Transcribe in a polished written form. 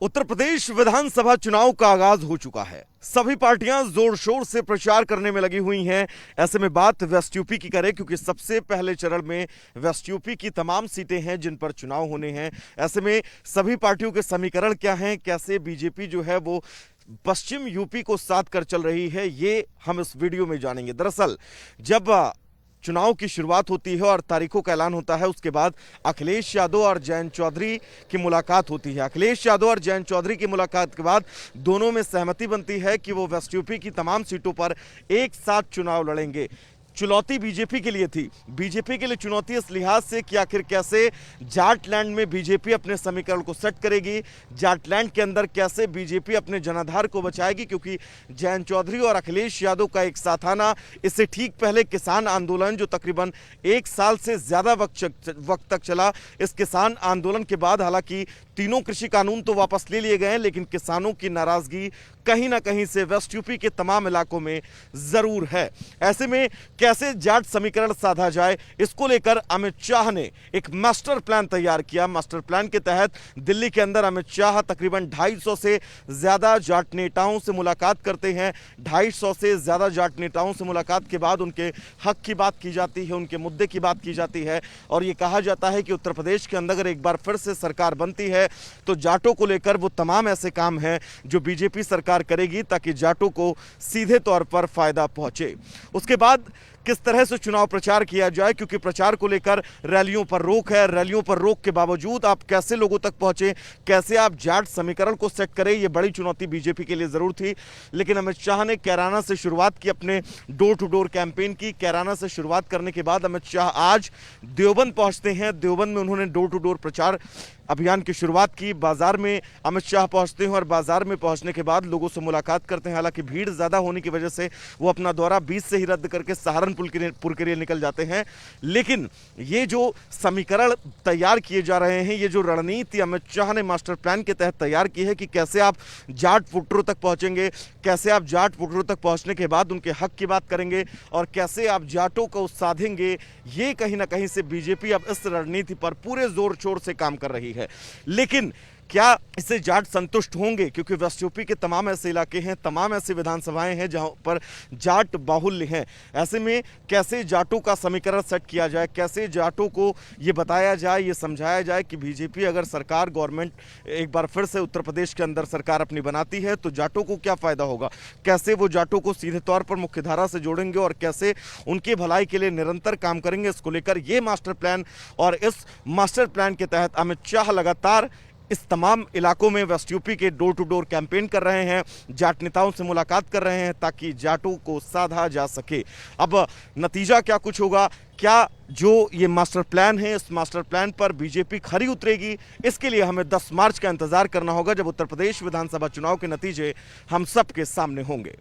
उत्तर प्रदेश विधानसभा चुनाव का आगाज हो चुका है। सभी पार्टियां जोर शोर से प्रचार करने में लगी हुई हैं। ऐसे में बात वेस्ट यूपी की करें, क्योंकि सबसे पहले चरण में वेस्ट यूपी की तमाम सीटें हैं जिन पर चुनाव होने हैं। ऐसे में सभी पार्टियों के समीकरण क्या हैं, कैसे बीजेपी जो है वो पश्चिम यूपी को साथ कर चल रही है, ये हम इस वीडियो में जानेंगे। दरअसल जब चुनाव की शुरुआत होती है और तारीखों का ऐलान होता है, उसके बाद अखिलेश यादव और जयंत चौधरी की मुलाकात होती है। अखिलेश यादव और जयंत चौधरी की मुलाकात के बाद दोनों में सहमति बनती है कि वो वेस्ट यूपी की तमाम सीटों पर एक साथ चुनाव लड़ेंगे। चुनौती बीजेपी के लिए थी। बीजेपी के लिए चुनौती इस लिहाज से कि आखिर कैसे जाटलैंड में बीजेपी अपने समीकरण को सेट करेगी, जाटलैंड के अंदर कैसे बीजेपी अपने जनाधार को बचाएगी, क्योंकि जयंत चौधरी और अखिलेश यादव का एक साथ आना, इससे ठीक पहले किसान आंदोलन जो तकरीबन एक साल से ज्यादा वक्त तक चला, इस किसान आंदोलन के बाद हालांकि तीनों कृषि कानून तो वापस ले लिए गए हैं, लेकिन किसानों की नाराजगी कहीं ना कहीं से वेस्ट यूपी के तमाम इलाकों में जरूर है। ऐसे में कैसे जाट समीकरण साधा जाए, इसको लेकर अमित शाह ने एक मास्टर प्लान तैयार किया। मास्टर प्लान के तहत दिल्ली के अंदर अमित शाह तकरीबन 250 से ज्यादा जाट नेताओं से मुलाकात करते हैं। 250 से ज्यादा जाट नेताओं से मुलाकात के बाद उनके हक की बात की जाती है, उनके मुद्दे की बात की जाती है, और यह कहा जाता है कि उत्तर प्रदेश के अंदर अगर एक बार फिर से सरकार बनती है तो जाटों को लेकर वो तमाम ऐसे काम हैं जो बीजेपी सरकार करेगी ताकि जाटों को सीधे तौर पर फायदा पहुंचे। उसके बाद किस तरह से चुनाव प्रचार किया जाए, क्योंकि प्रचार को लेकर रैलियों पर रोक है। रैलियों पर रोक के बावजूद आप कैसे लोगों तक पहुंचे, कैसे आप जाट समीकरण को सेट करें, यह बड़ी चुनौती बीजेपी के लिए जरूर थी। लेकिन अमित शाह ने कैराना से शुरुआत की, अपने डोर टू डोर कैंपेन की। कैराना से शुरुआत करने के बाद अमित शाह आज देवबंद पहुंचते हैं। देवबंद में उन्होंने डोर टू डोर प्रचार अभियान की शुरुआत की। बाजार में अमित शाह पहुंचते हैं और बाजार में पहुंचने के बाद लोगों से मुलाकात करते हैं। हालांकि भीड़ ज्यादा होने की वजह से वो अपना दौरा बीच से ही रद्द करके सहारनपुर के लिए निकल जाते हैं। लेकिन ये जो समीकरण तैयार किए जा रहे हैं, ये जो रणनीति अमित शाह ने मास्टर प्लान के तहत तैयार की है कि कैसे आप जाट वोटरों तक पहुंचेंगे, कैसे आप जाट वोटरों तक पहुंचने के बाद उनके हक की बात करेंगे और कैसे आप जाटों को साधेंगे, ये कहीं ना कहीं से बीजेपी अब इस रणनीति पर पूरे जोर शोर से काम कर रही है। लेकिन क्या इससे जाट संतुष्ट होंगे, क्योंकि वेस्ट यूपी के तमाम ऐसे इलाके हैं, तमाम ऐसी विधानसभाएं हैं जहां पर जाट बाहुल्य हैं। ऐसे में कैसे जाटों का समीकरण सेट किया जाए, कैसे जाटों को ये बताया जाए, ये समझाया जाए कि बीजेपी अगर सरकार गवर्नमेंट एक बार फिर से उत्तर प्रदेश के अंदर सरकार अपनी बनाती है तो जाटों को क्या फायदा होगा, कैसे वो जाटों को सीधे तौर पर मुख्यधारा से जोड़ेंगे और कैसे उनकी भलाई के लिए निरंतर काम करेंगे। इसको लेकर ये मास्टर प्लान, और इस मास्टर प्लान के तहत अमित शाह लगातार इस तमाम इलाकों में वेस्ट यूपी के डोर टू डोर कैंपेन कर रहे हैं, जाट नेताओं से मुलाकात कर रहे हैं ताकि जाटों को साधा जा सके। अब नतीजा क्या कुछ होगा, क्या जो ये मास्टर प्लान है, इस मास्टर प्लान पर बीजेपी खरी उतरेगी, इसके लिए हमें 10 मार्च का इंतजार करना होगा, जब उत्तर प्रदेश विधानसभा चुनाव के नतीजे हम सबके सामने होंगे।